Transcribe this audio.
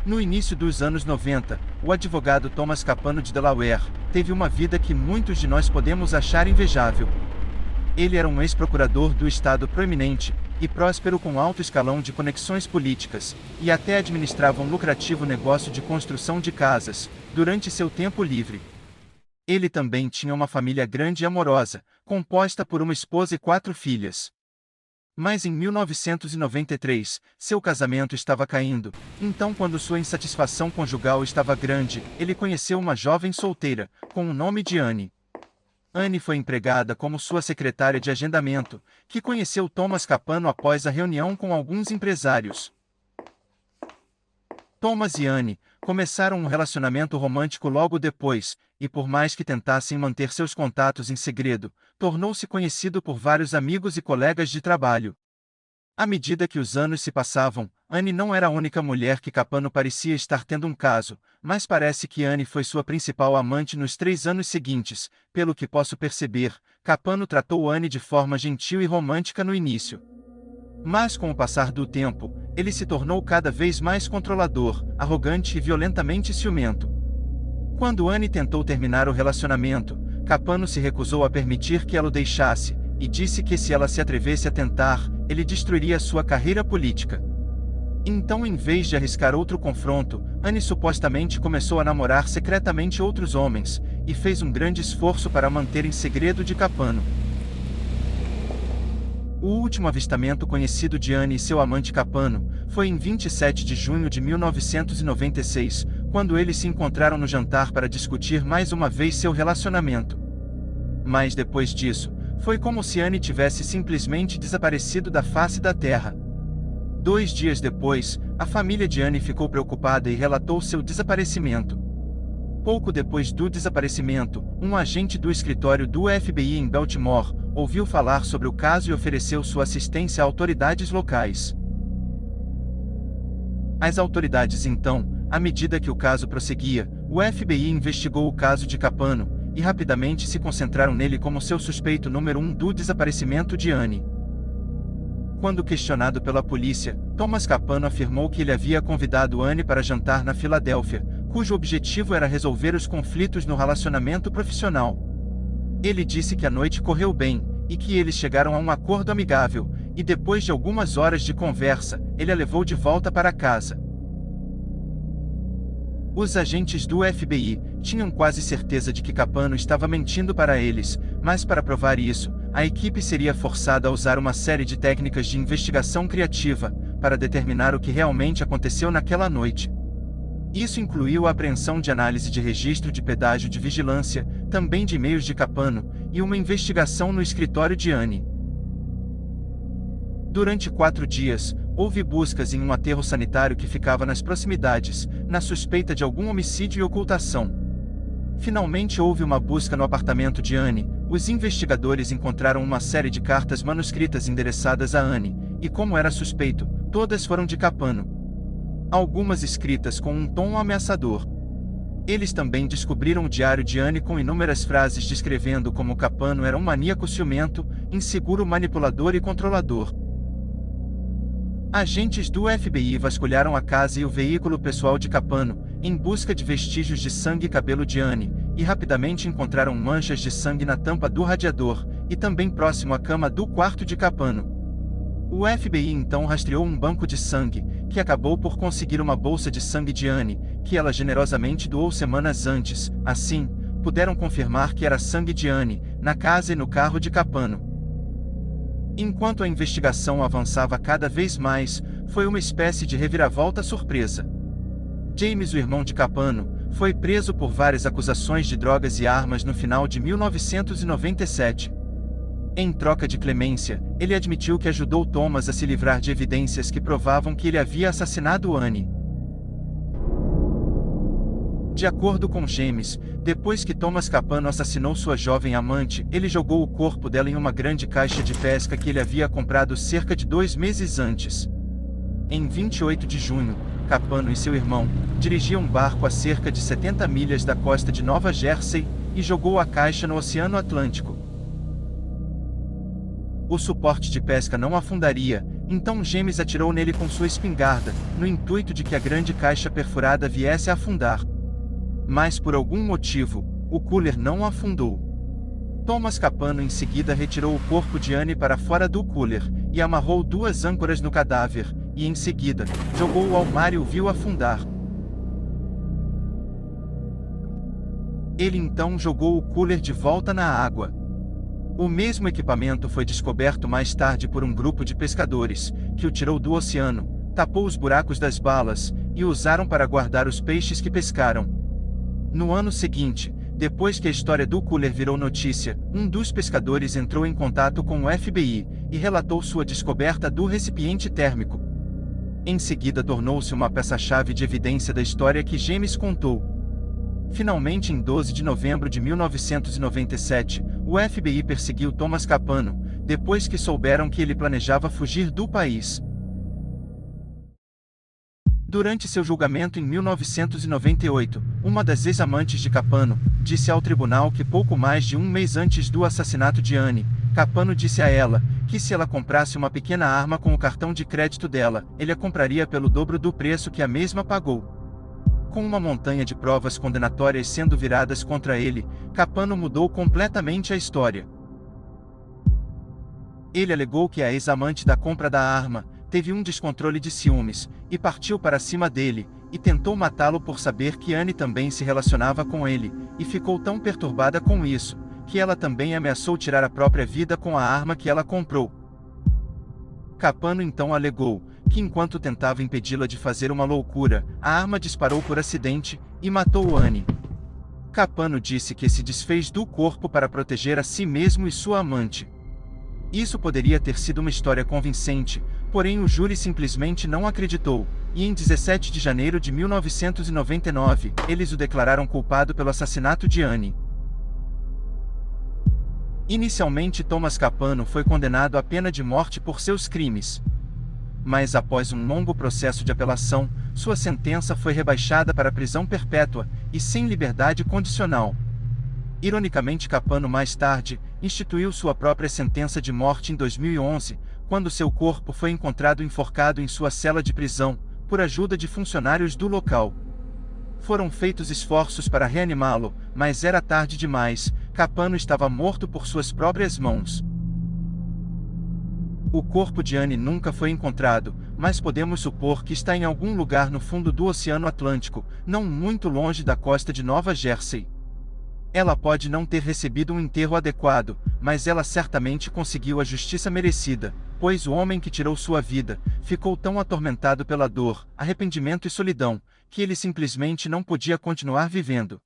No início dos anos 90, o advogado Thomas Capano de Delaware teve uma vida que muitos de nós podemos achar invejável. Ele era um ex-procurador do estado proeminente e próspero com alto escalão de conexões políticas, e até administrava um lucrativo negócio de construção de casas, durante seu tempo livre. Ele também tinha uma família grande e amorosa, composta por uma esposa e 4 filhas. Mas em 1993, seu casamento estava caindo, então quando sua insatisfação conjugal estava grande, ele conheceu uma jovem solteira, com o nome de Anne. Anne foi empregada como sua secretária de agendamento, que conheceu Thomas Capano após a reunião com alguns empresários. Thomas e Anne começaram um relacionamento romântico logo depois, e por mais que tentassem manter seus contatos em segredo, tornou-se conhecido por vários amigos e colegas de trabalho. À medida que os anos se passavam, Anne não era a única mulher que Capano parecia estar tendo um caso, mas parece que Anne foi sua principal amante nos 3 anos seguintes. Pelo que posso perceber, Capano tratou Anne de forma gentil e romântica no início. Mas com o passar do tempo, ele se tornou cada vez mais controlador, arrogante e violentamente ciumento. Quando Anne tentou terminar o relacionamento, Capano se recusou a permitir que ela o deixasse, e disse que se ela se atrevesse a tentar, ele destruiria sua carreira política. Então, em vez de arriscar outro confronto, Anne supostamente começou a namorar secretamente outros homens, e fez um grande esforço para manter em segredo de Capano. O último avistamento conhecido de Anne e seu amante Capano foi em 27 de junho de 1996, quando eles se encontraram no jantar para discutir mais uma vez seu relacionamento. Mas depois disso, foi como se Anne tivesse simplesmente desaparecido da face da terra. 2 dias depois, a família de Anne ficou preocupada e relatou seu desaparecimento. Pouco depois do desaparecimento, um agente do escritório do FBI em Baltimore ouviu falar sobre o caso e ofereceu sua assistência a autoridades locais. As autoridades então, à medida que o caso prosseguia, o FBI investigou o caso de Capano, e rapidamente se concentraram nele como seu suspeito número 1 do desaparecimento de Anne. Quando questionado pela polícia, Thomas Capano afirmou que ele havia convidado Anne para jantar na Filadélfia, cujo objetivo era resolver os conflitos no relacionamento profissional. Ele disse que a noite correu bem, e que eles chegaram a um acordo amigável, e depois de algumas horas de conversa, ele a levou de volta para casa. Os agentes do FBI tinham quase certeza de que Capano estava mentindo para eles, mas para provar isso, a equipe seria forçada a usar uma série de técnicas de investigação criativa, para determinar o que realmente aconteceu naquela noite. Isso incluiu a apreensão de análise de registro de pedágio de vigilância, também de e-mails de Capano, e uma investigação no escritório de Anne. Durante 4 dias, houve buscas em um aterro sanitário que ficava nas proximidades, na suspeita de algum homicídio e ocultação. Finalmente houve uma busca no apartamento de Anne. Os investigadores encontraram uma série de cartas manuscritas endereçadas a Anne, e como era suspeito, todas foram de Capano. Algumas escritas com um tom ameaçador. Eles também descobriram o diário de Anne com inúmeras frases descrevendo como Capano era um maníaco ciumento, inseguro, manipulador e controlador. Agentes do FBI vasculharam a casa e o veículo pessoal de Capano, em busca de vestígios de sangue e cabelo de Anne, e rapidamente encontraram manchas de sangue na tampa do radiador, e também próximo à cama do quarto de Capano. O FBI então rastreou um banco de sangue, que acabou por conseguir uma bolsa de sangue de Anne, que ela generosamente doou semanas antes. Assim, puderam confirmar que era sangue de Anne, na casa e no carro de Capano. Enquanto a investigação avançava cada vez mais, foi uma espécie de reviravolta surpresa. James, o irmão de Capano, foi preso por várias acusações de drogas e armas no final de 1997. Em troca de clemência, ele admitiu que ajudou Thomas a se livrar de evidências que provavam que ele havia assassinado Anne. De acordo com James, depois que Thomas Capano assassinou sua jovem amante, ele jogou o corpo dela em uma grande caixa de pesca que ele havia comprado cerca de 2 meses antes. Em 28 de junho, Capano e seu irmão dirigiam um barco a cerca de 70 milhas da costa de Nova Jersey e jogou a caixa no Oceano Atlântico. o suporte de pesca não afundaria, então James atirou nele com sua espingarda, no intuito de que a grande caixa perfurada viesse a afundar. Mas por algum motivo, o cooler não afundou. Thomas Capano em seguida retirou o corpo de Anne para fora do cooler, e amarrou 2 âncoras no cadáver, e em seguida, jogou-o ao mar e o viu afundar. Ele então jogou o cooler de volta na água. O mesmo equipamento foi descoberto mais tarde por um grupo de pescadores, que o tirou do oceano, tapou os buracos das balas, e o usaram para guardar os peixes que pescaram. No ano seguinte, depois que a história do cooler virou notícia, um dos pescadores entrou em contato com o FBI, e relatou sua descoberta do recipiente térmico. Em seguida tornou-se uma peça-chave de evidência da história que James contou. Finalmente, em 12 de novembro de 1997, o FBI perseguiu Thomas Capano, depois que souberam que ele planejava fugir do país. Durante seu julgamento em 1998, uma das ex-amantes de Capano disse ao tribunal que pouco mais de um mês antes do assassinato de Anne, Capano disse a ela que se ela comprasse uma pequena arma com o cartão de crédito dela, ele a compraria pelo dobro do preço que a mesma pagou. Com uma montanha de provas condenatórias sendo viradas contra ele, Capano mudou completamente a história. Ele alegou que a ex-amante da compra da arma teve um descontrole de ciúmes, e partiu para cima dele, e tentou matá-lo por saber que Anne também se relacionava com ele, e ficou tão perturbada com isso, que ela também ameaçou tirar a própria vida com a arma que ela comprou. Capano então alegou que enquanto tentava impedi-la de fazer uma loucura, a arma disparou por acidente, e matou Anne. Capano disse que se desfez do corpo para proteger a si mesmo e sua amante. Isso poderia ter sido uma história convincente, porém o júri simplesmente não acreditou, e em 17 de janeiro de 1999, eles o declararam culpado pelo assassinato de Anne. Inicialmente Thomas Capano foi condenado à pena de morte por seus crimes. Mas após um longo processo de apelação, sua sentença foi rebaixada para prisão perpétua, e sem liberdade condicional. Ironicamente, Capano mais tarde instituiu sua própria sentença de morte em 2011, quando seu corpo foi encontrado enforcado em sua cela de prisão, por ajuda de funcionários do local. Foram feitos esforços para reanimá-lo, mas era tarde demais, Capano estava morto por suas próprias mãos. O corpo de Anne nunca foi encontrado, mas podemos supor que está em algum lugar no fundo do Oceano Atlântico, não muito longe da costa de Nova Jersey. Ela pode não ter recebido um enterro adequado, mas ela certamente conseguiu a justiça merecida, pois o homem que tirou sua vida ficou tão atormentado pela dor, arrependimento e solidão, que ele simplesmente não podia continuar vivendo.